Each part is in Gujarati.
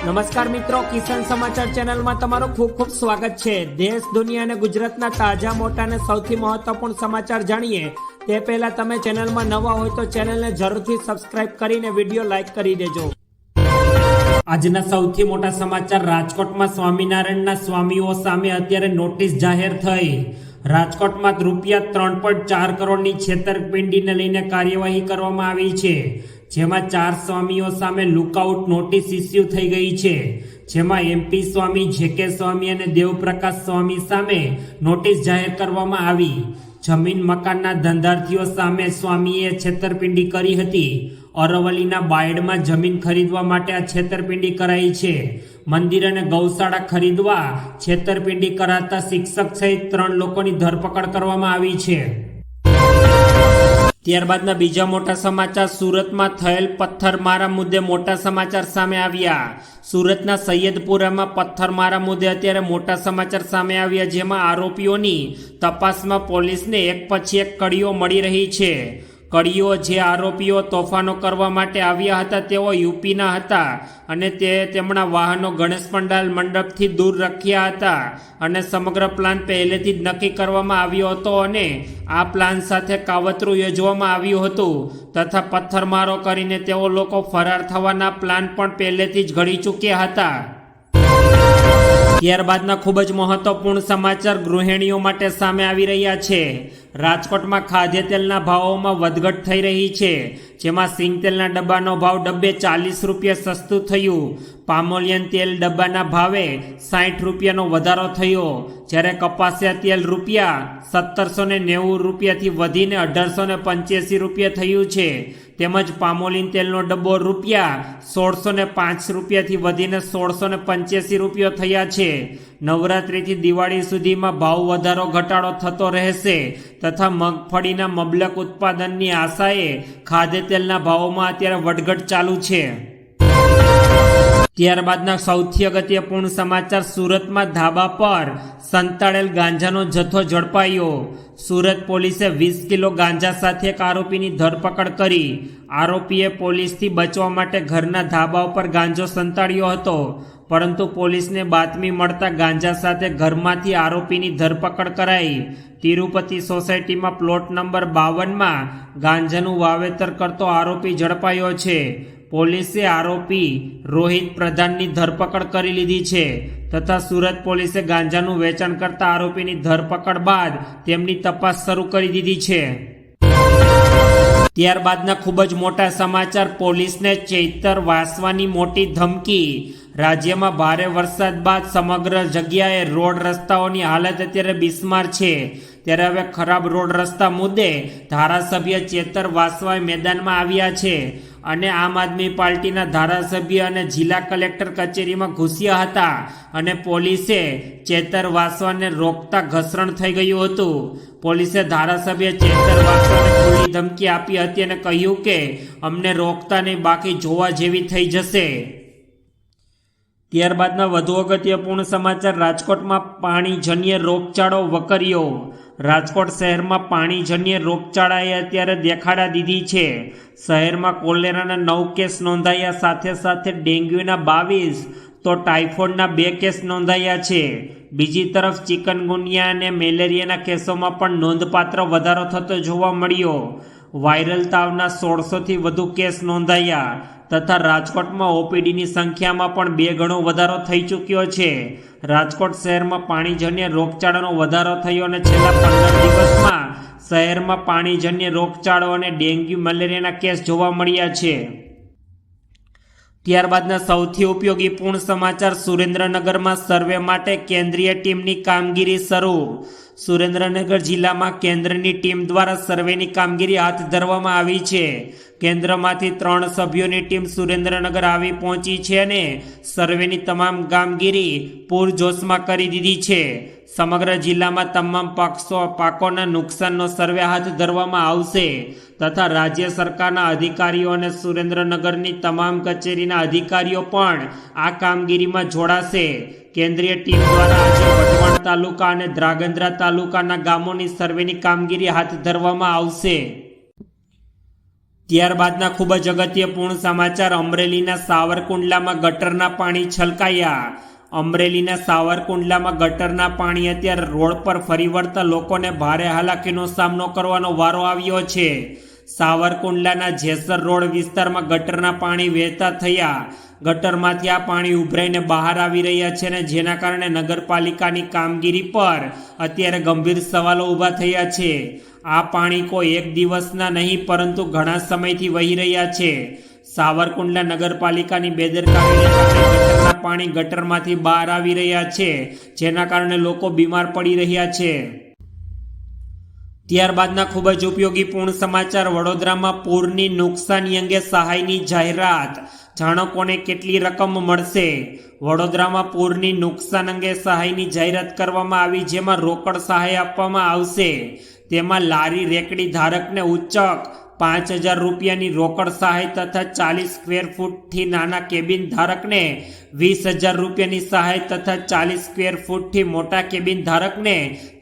નમસ્કાર મિત્રો, કિસાન સમાચાર ચેનલમાં તમારું ખૂબ ખૂબ સ્વાગત છે। દેશ, દુનિયા અને ગુજરાતના તાજા, મોટા અને સૌથી મહત્વપૂર્ણ સમાચાર જાણીએ તે પહેલા તમે ચેનલમાં નવા હોય તો ચેનલને જરૂરથી સબસ્ક્રાઇબ કરીને વિડીયો લાઈક કરી દેજો। આજના સૌથી મોટા સમાચાર, રાજકોટમાં સ્વામિનારાયણના સ્વામીઓ સામે અત્યારે નોટિસ જાહેર થઈ। રાજકોટમાં રૂપિયા 3.4 કરોડની છેતરપિંડીને લઈને કાર્યવાહી કરવામાં આવી છે, જેમાં 4 સ્વામીઓ સામે લુકઆઉટ નોટિસ ઇસ્યુ થઈ ગઈ છે, જેમાં એમપી સ્વામી, જેકે સ્વામી અને દેવપ્રકાશ સ્વામી સામે નોટિસ જાહેર કરવામાં આવી। જમીન મકાનના ધંધાર્થીઓ સામે સ્વામીએ છેતરપિંડી કરી હતી। અરવલ્લીના બાયડમાં જમીન ખરીદવા માટે આ છેતરપિંડી કરાઈ છે। મંદિર અને ગૌશાળા ખરીદવા છેતરપિંડી કરાતા શિક્ષક સહિત 3 લોકોની ધરપકડ કરવામાં આવી છે। ત્યારબાદના બીજા મોટા સમાચાર, સુરતમાં થયેલ પથ્થરમારા મુદ્દે મોટા સમાચાર સામે આવ્યા। સુરતના સૈયદપુરામાં પથ્થરમારા મુદ્દે અત્યારે મોટા સમાચાર સામે આવ્યા, જેમાં આરોપીઓની તપાસમાં પોલીસને એક પછી એક કડીઓ મળી રહી છે। કડીઓ જે આરોપીઓ તોફાનો કરવા માટે આવ્યા હતા તેઓ યુપીના હતા અને તેમના વાહનો ગણેશ પંડાલ મંડપથી દૂર રાખ્યા હતા અને સમગ્ર પ્લાન પહેલેથી જ નક્કી કરવામાં આવ્યો હતો અને આ પ્લાન સાથે કાવતરું યોજવામાં આવ્યું હતું તથા પથ્થરમારો કરીને તેઓ લોકો ફરાર થવાના પ્લાન પણ પહેલેથી જ ઘડી ચૂક્યા હતા। ત્યારબાદના ખૂબ જ મહત્વપૂર્ણ સમાચાર ગૃહિણીઓ માટે સામે આવી રહ્યા છે। રાજકોટમાં ખાદ્ય તેલના ભાવોમાં વધઘટ થઈ રહી છે, જેમાં સિંગ તેલના ડબ્બાનો ભાવ ડબ્બે 40 રૂપિયા સસ્તું થયું। પામોલિયન તેલ ડબ્બાના ભાવે 60 રૂપિયાનો વધારો થયો, જ્યારે કપાસિયા તેલ રૂપિયા 1790 રૂપિયાથી વધીને 1885 રૂપિયા થયું છે, તેમજ પામોલિન તેલનો ડબ્બો રૂપિયા 1605 રૂપિયાથી વધીને 1685 રૂપિયા થયા છે। નવરાત્રિથી દિવાળી સુધીમાં ભાવ વધારો ઘટાડો થતો રહેશે તથા મગફળીના મબલક ઉત્પાદનની આશાએ ખાદ્ય તેલના ભાવોમાં અત્યારે વધઘટ ચાલુ છે। ત્યારબાદના સૌથી અગત્યપૂર્ણ સમાચાર, સુરતમાં ધાબા પર સંતાડેલ ગાંજાનો જથ્થો ઝડપાયો। સુરત પોલીસે 20 કિલો ગાંજા સાથે એક આરોપીની ધરપકડ કરી। આરોપીએ પોલીસથી બચવા માટે ઘરના ધાબા ઉપર ગાંજો સંતાડ્યો હતો, પરંતુ પોલીસને બાતમી મળતા ગાંજા સાથે ઘરમાંથી આરોપીની ધરપકડ કરાઈ। તિરુપતિ સોસાયટીમાં પ્લોટ નંબર 52માં ગાંજાનું વાવેતર કરતો આરોપી ઝડપાયો છે। પોલીસે આરોપી રોહિત પ્રધાનની ધરપકડ કરી લીધી છે તથા સુરત પોલીસે ગાંજાનું વેચાણ કરતા આરોપીની ધરપકડ બાદ તેમની તપાસ શરૂ કરી દીધી છે। ત્યારબાદના ખૂબ જ મોટા સમાચાર, પોલીસને ચૈતર વાસવાની મોટી ધમકી। રાજ્યમાં ભારે વરસાદ બાદ સમગ્ર જગ્યાએ રોડ રસ્તાઓની હાલત અત્યારે બિસ્માર છે, ત્યારે હવે ખરાબ રોડ રસ્તા મુદ્દે ધારાસભ્ય ચેતર વાસવા મેદાનમાં આવ્યા છે અને આમ આદમી પાર્ટીના ધારાસભ્ય અને જિલ્લા કલેક્ટર કચેરીમાં ઘૂસ્યા હતા અને પોલીસે ચેતર વાસવાને રોકતા ઘર્ષણ થઈ ગયું હતું। પોલીસે ધારાસભ્ય ચેતર વાસવાને ખુલ્લી ધમકી આપી હતી અને કહ્યું કે અમને રોકતા નહીં, બાકી જોવા જેવી થઈ જશે। ત્યારબાદના વધુ અગત્યપૂર્ણ સમાચાર, રાજકોટમાં પાણીજન્ય રોગચાળો વકર્યો। રાજકોટ શહેરમાં પાણીજન્ય રોગચાળાએ અત્યારે દેખાડા દીધી છે। શહેરમાં કોલેરાના 9 કેસ નોંધાયા, સાથે સાથે ડેન્ગ્યુના 22 તો ટાઇફોઇડના 2 કેસ નોંધાયા છે। બીજી તરફ ચિકનગુનિયા અને મેલેરિયાના કેસોમાં પણ નોંધપાત્ર વધારો થતો જોવા મળ્યો। વાયરલ તાવના 1600થી વધુ કેસ નોંધાયા તથા રાજકોટમાં ઓપીડીની સંખ્યામાં પણ 2 ગણો વધારો થઈ ચૂક્યો છે। રાજકોટ શહેરમાં પાણીજન્ય રોગચાળાનો વધારો થયો અને છેલ્લા 15 દિવસમાં શહેરમાં પાણીજન્ય રોગચાળો અને ડેન્ગ્યુ મેલેરિયાના કેસ જોવા મળ્યા છે। ત્યારબાદના સૌથી ઉપયોગીપૂર્ણ સમાચાર, સુરેન્દ્રનગરમાં સર્વે માટે કેન્દ્રીય ટીમની કામગીરી શરૂ। સુરેન્દ્રનગર જિલ્લામાં કેન્દ્રની ટીમ દ્વારા સર્વેની કામગીરી હાથ ધરવામાં આવી છે। કેન્દ્રમાંથી 3 સભ્યોની ટીમ સુરેન્દ્રનગર આવી પહોંચી છે અને સર્વેની તમામ કામગીરી પૂરજોશમાં કરી દીધી છે। સમગ્ર જિલ્લામાં તમામ પાકોના નુકસાનનો સર્વે હાથ ધરવામાં આવશે તથા રાજ્ય સરકારના અધિકારીઓ અને સુરેન્દ્રનગરની તમામ કચેરીના અધિકારીઓ પણ આ કામગીરીમાં જોડાશે। કેન્દ્રીય ટીમ દ્વારા આજે વઢવાણ તાલુકા અને ધ્રાંગધ્રા તાલુકાના ગામોની સર્વેની કામગીરી હાથ ધરવામાં આવશે। ત્યારબાદના ખૂબ જ અગત્યપૂર્ણ સમાચાર, અમરેલીના સાવરકુંડલામાં ગટરના પાણી છલકાયા. અમરેલીના સાવરકુંડલામાં ગટરના પાણી અત્યારે રોડ પર ફરી વળતા લોકોને ભારે હાલાકીનો સામનો કરવાનો વારો આવ્યો છે. સાવરકુંડલાના જેસર રોડ વિસ્તારમાં ગટરના પાણી વહેતા થયા. ગટરમાંથી આ પાણી ઉભરાઈને બહાર આવી રહ્યા છે અને જેના કારણે નગરપાલિકાની કામગીરી પર અત્યારે ગંભીર સવાલો ઊભા થયા છે. આ પાણી કોઈ એક દિવસના નહીં પરંતુ ઘણા સમયથી વહી રહ્યા છે. સાવરકુંડલા નગરપાલિકાની બેદરકારીને કારણે ગટરના પાણી ગટરમાંથી બહાર આવી રહ્યા છે, જેના કારણે લોકો બીમાર પડી રહ્યા છે. ત્યારબાદના ખૂબ જ ઉપયોગીપૂર્ણ સમાચાર, વડોદરામાં પૂરની નુકસાની અંગે સહાયની જાહેરાત. જાણો કોને કેટલી રકમ મળશે. વડોદરામાં પૂરની નુકસાન અંગે સહાયની જાહેરાત કરવામાં આવી, જેમાં રોકડ સહાય આપવામાં આવશે. તેમાં લારી રેકડી ધારકને ઉચ્ચક 5,000 રૂપિયાની રોકડ સહાય તથા 40 સ્ક્વેર ફૂટથી નાના કેબિન ધારકને 20,000 રૂપિયાની સહાય તથા 40 સ્ક્વેર ફૂટથી મોટા કેબિન ધારકને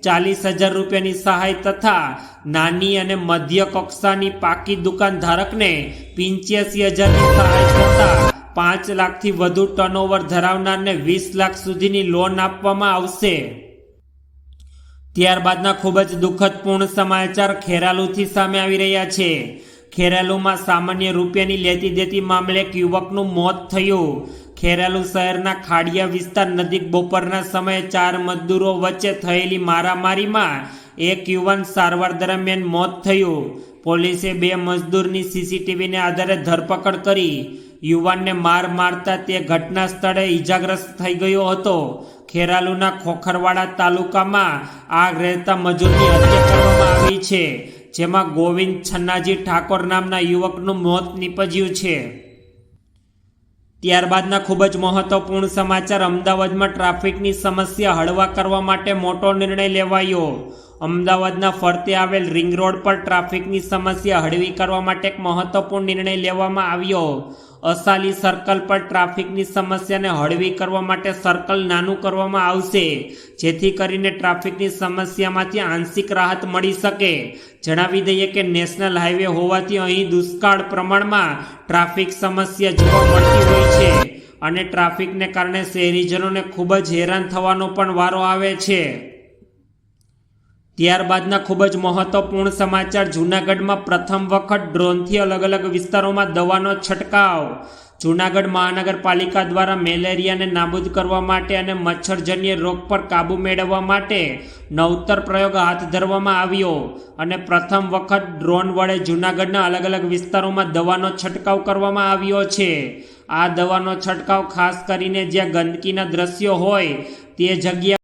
40,000 રૂપિયાની સહાય તથા નાની અને મધ્ય કક્ષાની પાકી દુકાન ધારકને 85,000ની સહાય તથા 5 લાખથી વધુ ટર્નઓવર ધરાવનારને 20 લાખ સુધીની લોન આપવામાં આવશે. ત્યારબાદના ખૂબ જ દુઃખદપૂર્ણ સમાચાર ખેરાલુથી સામે આવી રહ્યા છે. ખેરાલુમાં સામાન્ય રૂપિયાની લેતી દેતી મામલે એક યુવકનું મોત થયું. ખેરાલુ શહેરના ખાડિયા વિસ્તાર નજીક બપોરના સમયે 4 મજદૂરો વચ્ચે થયેલી મારામારીમાં એક યુવાન સારવાર દરમિયાન મોત થયું. પોલીસે 2 મજદૂરની સીસીટીવીને આધારે ધરપકડ કરી. યુવાનને માર મારતા તે ઘટના સ્થળે ઈજાગ્રસ્ત થઈ ગયો હતો. ખેરાલુના ખોખરવાડા તાલુકામાં આગ રહેતા મજૂરની હત્યા કરવામાં આવી છે, જેમાં ગોવિંદ છન્નાજી ઠાકોર નામના યુવકનું મોત નીપજ્યું છે. ત્યારબાદના ખૂબ જ મહત્વપૂર્ણ સમાચાર, અમદાવાદમાં ટ્રાફિકની સમસ્યા હળવા કરવા માટે મોટો નિર્ણય લેવાયો. અમદાવાદના ફરતે આવેલ રિંગ રોડ પર ટ્રાફિકની સમસ્યા હળવી કરવા માટે એક મહત્વપૂર્ણ નિર્ણય લેવામાં આવ્યો. અસાલી સર્કલ પર ટ્રાફિકની સમસ્યાને હળવી કરવા માટે સર્કલ નાનું કરવામાં આવશે, જેથી કરીને ટ્રાફિકની સમસ્યામાંથી આંશિક રાહત મળી શકે. જણાવી દઈએ કે નેશનલ હાઈવે હોવાથી અહીં દુષ્કાળ પ્રમાણમાં ટ્રાફિક સમસ્યા જોવા મળતી હોય છે અને ટ્રાફિકને કારણે શહેરીજનોને ખૂબ જ હેરાન થવાનો પણ વારો આવે છે. ત્યારબાદના ખૂબ જ મહત્વપૂર્ણ સમાચાર, જૂનાગઢમાં પ્રથમ વખત ડ્રોનથી અલગ અલગ વિસ્તારોમાં દવાનો છંટકાવ. જૂનાગઢ મહાનગરપાલિકા દ્વારા મેલેરિયાને નાબૂદ કરવા માટે અને મચ્છરજન્ય રોગ પર કાબૂ મેળવવા માટે નવતર પ્રયોગ હાથ ધરવામાં આવ્યો અને પ્રથમ વખત ડ્રોન વડે જૂનાગઢના અલગ અલગ વિસ્તારોમાં દવાનો છંટકાવ કરવામાં આવ્યો છે. આ દવાનો છંટકાવ ખાસ કરીને જ્યાં ગંદકીના દ્રશ્યો હોય તે જગ્યા